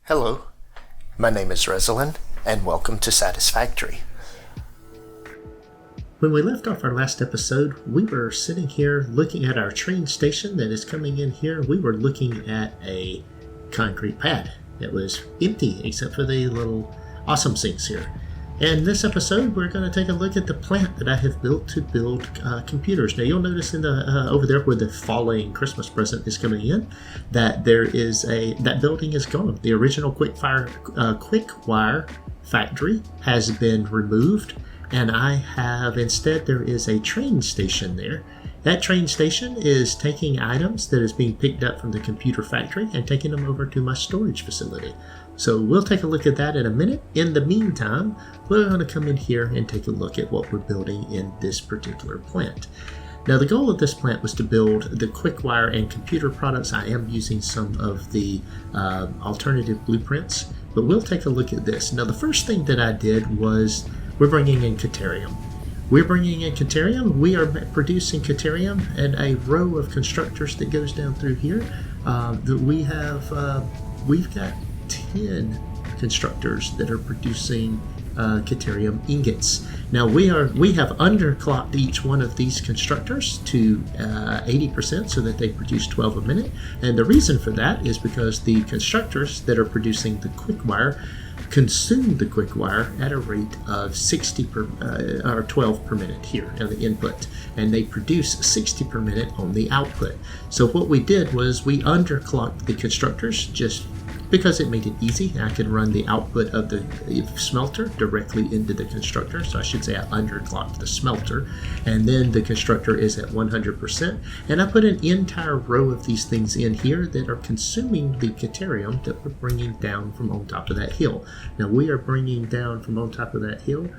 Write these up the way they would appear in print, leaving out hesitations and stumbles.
Hello, my name is Resilan, and welcome to Satisfactory. When we left off our last episode, we were sitting here looking at our train station that is coming in here. We were looking at a concrete pad that was empty except for the little awesome sinks here. And this episode, we're going to take a look at the plant that I have built to build computers. Now, you'll notice in the over there where the falling Christmas present is coming in, that there is that building is gone. The original Quickwire factory has been removed, and I have instead there is a train station there. That train station is taking items that is being picked up from the computer factory and taking them over to my storage facility. So we'll take a look at that in a minute. In the meantime, we're going to come in here and take a look at what we're building in this particular plant. Now, the goal of this plant was to build the Quickwire and computer products. I am using some of the alternative blueprints, but we'll take a look at this. Now, the first thing that I did was we're bringing in Caterium. We are producing Caterium and a row of constructors that goes down through here. We've got 10 constructors that are producing Caterium ingots. Now we have underclocked each one of these constructors to 80% so that they produce 12 a minute. And the reason for that is because the constructors that are producing the Quickwire consume the Quickwire at a rate of 12 per minute here on the input, and they produce 60 per minute on the output. So what we did was we underclocked the constructors just because it made it easy. I could run the output of the smelter directly into the constructor. So I should say I underclocked the smelter, and then the constructor is at 100%. And I put an entire row of these things in here that are consuming the Caterium that we're bringing down from on top of that hill. Now we are bringing down from on top of that hill,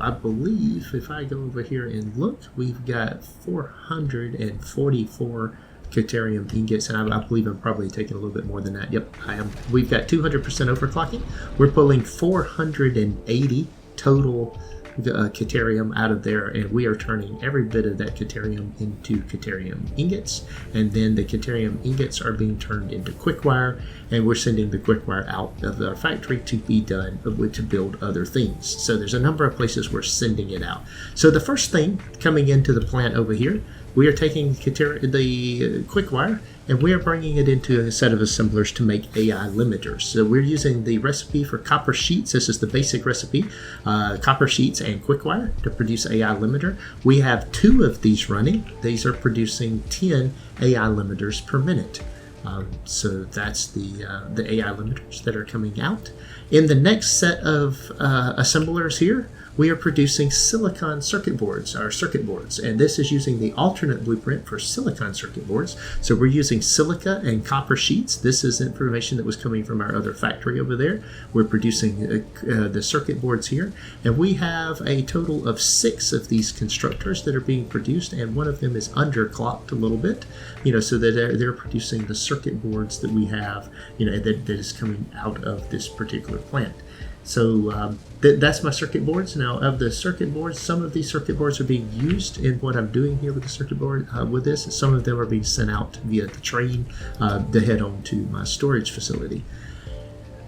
I believe if I go over here and look, we've got 444 Caterium ingots, and I believe I'm probably taking a little bit more than that. Yep, I am. We've got 200% overclocking. We're pulling 480 total Caterium out of there, and we are turning every bit of that Caterium into Caterium ingots, and then the Caterium ingots are being turned into Quickwire, and we're sending the Quickwire out of our factory to be done to build other things. So there's a number of places we're sending it out. So the first thing coming into the plant over here, we are taking the Quickwire and we are bringing it into a set of assemblers to make AI limiters. So we're using the recipe for copper sheets. This is the basic recipe, copper sheets and Quickwire to produce AI limiter. We have 2 of these running. These are producing 10 AI limiters per minute. So that's the AI limiters that are coming out. In the next set of assemblers here, we are producing silicon circuit boards, and this is using the alternate blueprint for silicon circuit boards. So we're using silica and copper sheets. This is information that was coming from our other factory over there. We're producing the circuit boards here, and we have a total of 6 of these constructors that are being produced, and one of them is underclocked a little bit, so that they're producing the circuit boards that we have, that is coming out of this particular plant. So that's my circuit boards. Now, of the circuit boards, some of these circuit boards are being used in what I'm doing here with the circuit board with this. Some of them are being sent out via the train to head on to my storage facility.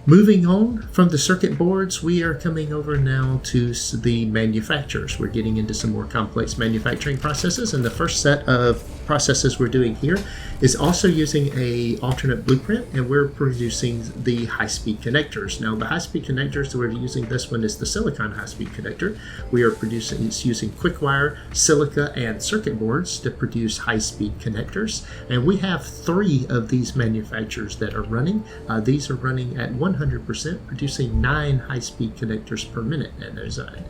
Moving on from the circuit boards, we are coming over now to the manufacturers. We're getting into some more complex manufacturing processes, and the first set of processes we're doing here is also using a alternate blueprint, and we're producing the high-speed connectors. Now, the high-speed connectors that we're using, this one is the silicon high-speed connector. We are using Quickwire, silica, and circuit boards to produce high-speed connectors, and we have 3 of these manufacturers that are running. These are running at 100%, producing 9 high-speed connectors per minute at their design.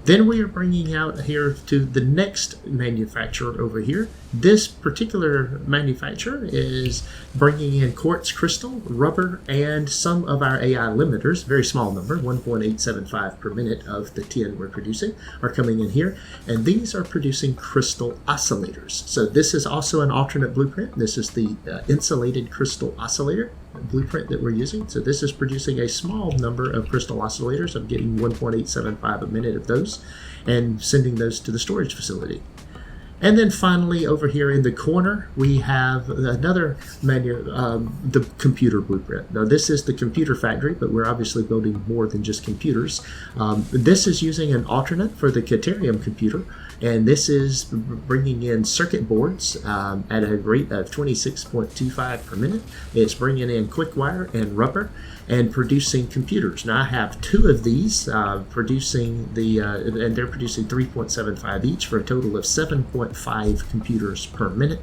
Then we are bringing out here to the next manufacturer over here. This particular manufacturer is bringing in quartz crystal, rubber, and some of our AI limiters, very small number, 1.875 per minute of the 10 we're producing, are coming in here. And these are producing crystal oscillators. So this is also an alternate blueprint. This is the insulated crystal oscillator blueprint that we're using. So this is producing a small number of crystal oscillators. I'm getting 1.875 a minute of those and sending those to the storage facility. And then finally, over here in the corner, we have another the computer blueprint. Now, this is the computer factory, but we're obviously building more than just computers. This is using an alternate for the Caterium computer, and this is bringing in circuit boards at a rate of 26.25 per minute. It's bringing in Quickwire and rubber and producing computers. Now I have two of these producing and they're producing 3.75 each for a total of 7.5 computers per minute.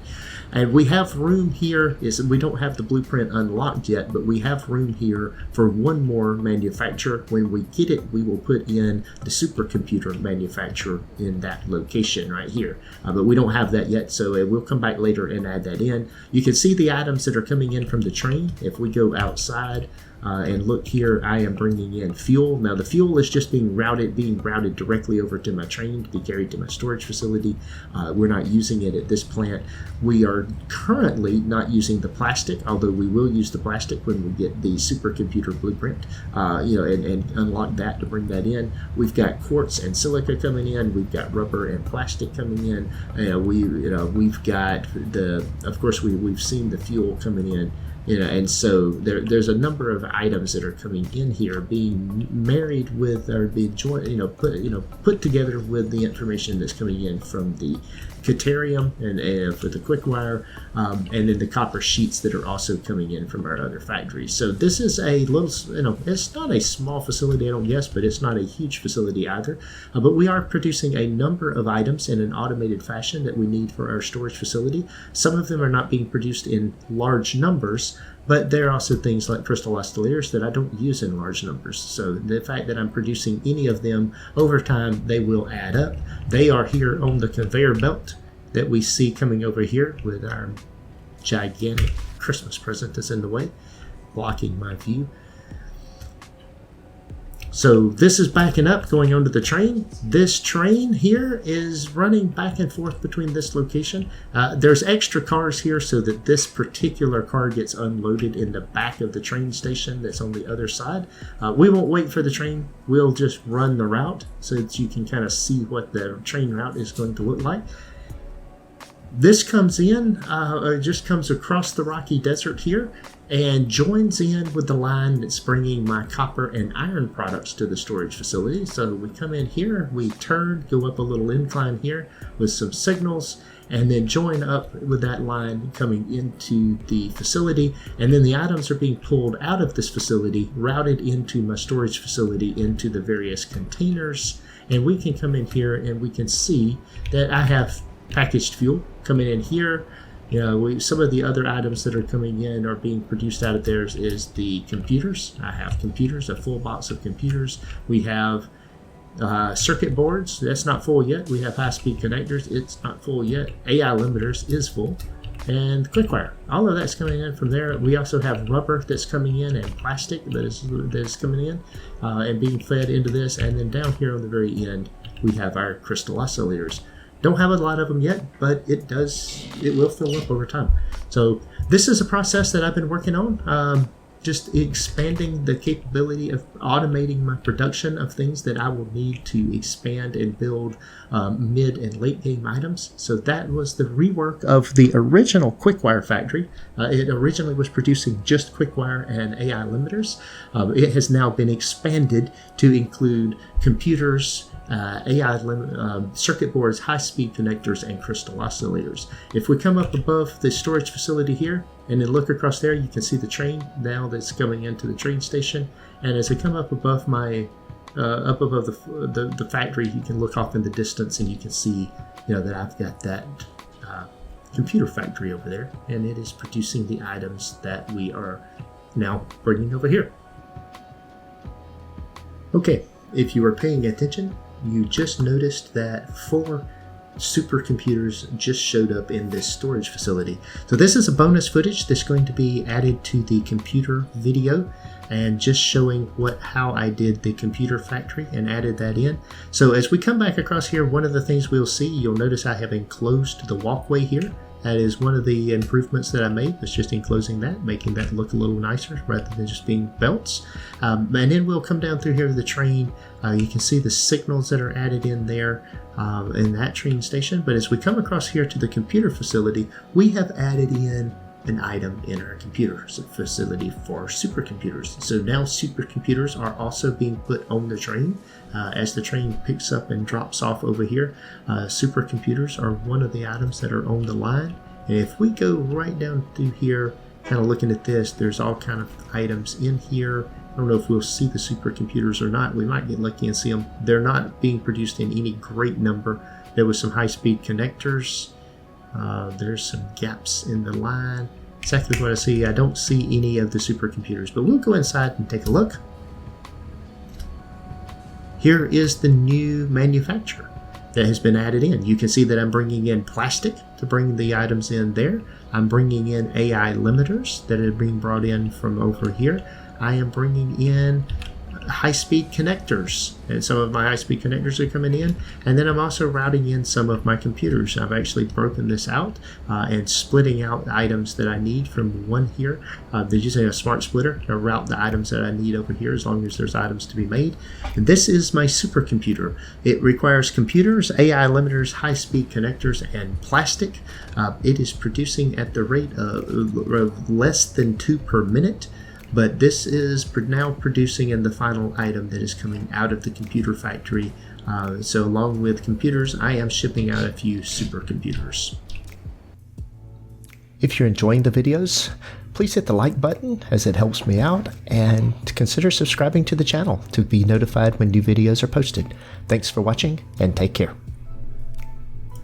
And we have room here, we don't have the blueprint unlocked yet, but we have room here for one more manufacturer. When we get it, we will put in the supercomputer manufacturer in that location right here. But we don't have that yet, so we'll come back later and add that in. You can see the items that are coming in from the train. If we go outside, and look here, I am bringing in fuel. Now the fuel is just being routed directly over to my train to be carried to my storage facility. We're not using it at this plant. We are currently not using the plastic, although we will use the plastic when we get the supercomputer blueprint, and unlock that to bring that in. We've got quartz and silica coming in. We've got rubber and plastic coming in. We've got of course we've seen the fuel coming in. And so there's a number of items that are coming in here being married with or being put together with the information that's coming in from the Caterium and for the Quickwire, and then the copper sheets that are also coming in from our other factories. So this is a little, it's not a small facility, I don't guess, but it's not a huge facility either. But we are producing a number of items in an automated fashion that we need for our storage facility. Some of them are not being produced in large numbers, but there are also things like crystal oscillators that I don't use in large numbers. So the fact that I'm producing any of them over time, they will add up. They are here on the conveyor belt that we see coming over here with our gigantic Christmas present that's in the way, blocking my view. So this is backing up, going onto the train. This train here is running back and forth between this location. There's extra cars here so that this particular car gets unloaded in the back of the train station that's on the other side. We won't wait for the train. We'll just run the route so that you can kind of see what the train route is going to look like. This comes in, just comes across the rocky desert here and joins in with the line that's bringing my copper and iron products to the storage facility. So we come in here, we turn, go up a little incline here with some signals, and then join up with that line coming into the facility. And then the items are being pulled out of this facility, routed into my storage facility into the various containers. And we can come in here and we can see that I have packaged fuel coming in here. Some of the other items that are coming in are being produced out of there is the computers. I have computers, a full box of computers. We have circuit boards. That's not full yet. We have high-speed connectors. It's not full yet. AI limiters is full. And Quickwire. All of that's coming in from there. We also have rubber that's coming in and plastic that is coming in and being fed into this. And then down here on the very end, we have our crystal oscillators. Don't have a lot of them yet, but it will fill up over time. So this is a process that I've been working on, just expanding the capability of automating my production of things that I will need to expand and build mid and late game items. So that was the rework of the original Quickwire factory. It originally was producing just Quickwire and AI limiters. It has now been expanded to include computers, circuit boards, high-speed connectors, and crystal oscillators. If we come up above the storage facility here and then look across there, you can see the train now that's coming into the train station. And as I come up above up above the factory, you can look off in the distance and you can see that I've got that computer factory over there, and it is producing the items that we are now bringing over here. Okay, if you are paying attention, you just noticed that 4 supercomputers just showed up in this storage facility. So this is a bonus footage that's going to be added to the computer video and just showing how I did the computer factory and added that in. So as we come back across here, one of the things we'll see, you'll notice I have enclosed the walkway here That is one of the improvements that I made, was just enclosing that, making that look a little nicer rather than just being belts. And then we'll come down through here to the train. You can see the signals that are added in there in that train station. But as we come across here to the computer facility, we have added in an item in our computer facility for supercomputers. So now supercomputers are also being put on the train. As the train picks up and drops off over here, supercomputers are one of the items that are on the line. And if we go right down through here, kind of looking at this, there's all kind of items in here. I don't know if we'll see the supercomputers or not. We might get lucky and see them. They're not being produced in any great number. There was some high-speed connectors. There's some gaps in the line. Exactly what I see. I don't see any of the supercomputers, but we'll go inside and take a look. Here is the new manufacturer that has been added in. You can see that I'm bringing in plastic to bring the items in there. I'm bringing in AI limiters that are being brought in from over here. I am bringing in high-speed connectors, and some of my high-speed connectors are coming in, and then I'm also routing in some of my computers. I've actually broken this out and splitting out the items that I need from one here. They're using a smart splitter to route the items that I need over here, as long as there's items to be made. And this is my supercomputer. It requires computers, AI limiters, high-speed connectors, and plastic. It is producing at the rate of less than 2 per minute. But this is now producing in the final item that is coming out of the computer factory. So along with computers, I am shipping out a few supercomputers. If you're enjoying the videos, please hit the like button as it helps me out, and consider subscribing to the channel to be notified when new videos are posted. Thanks for watching, and take care.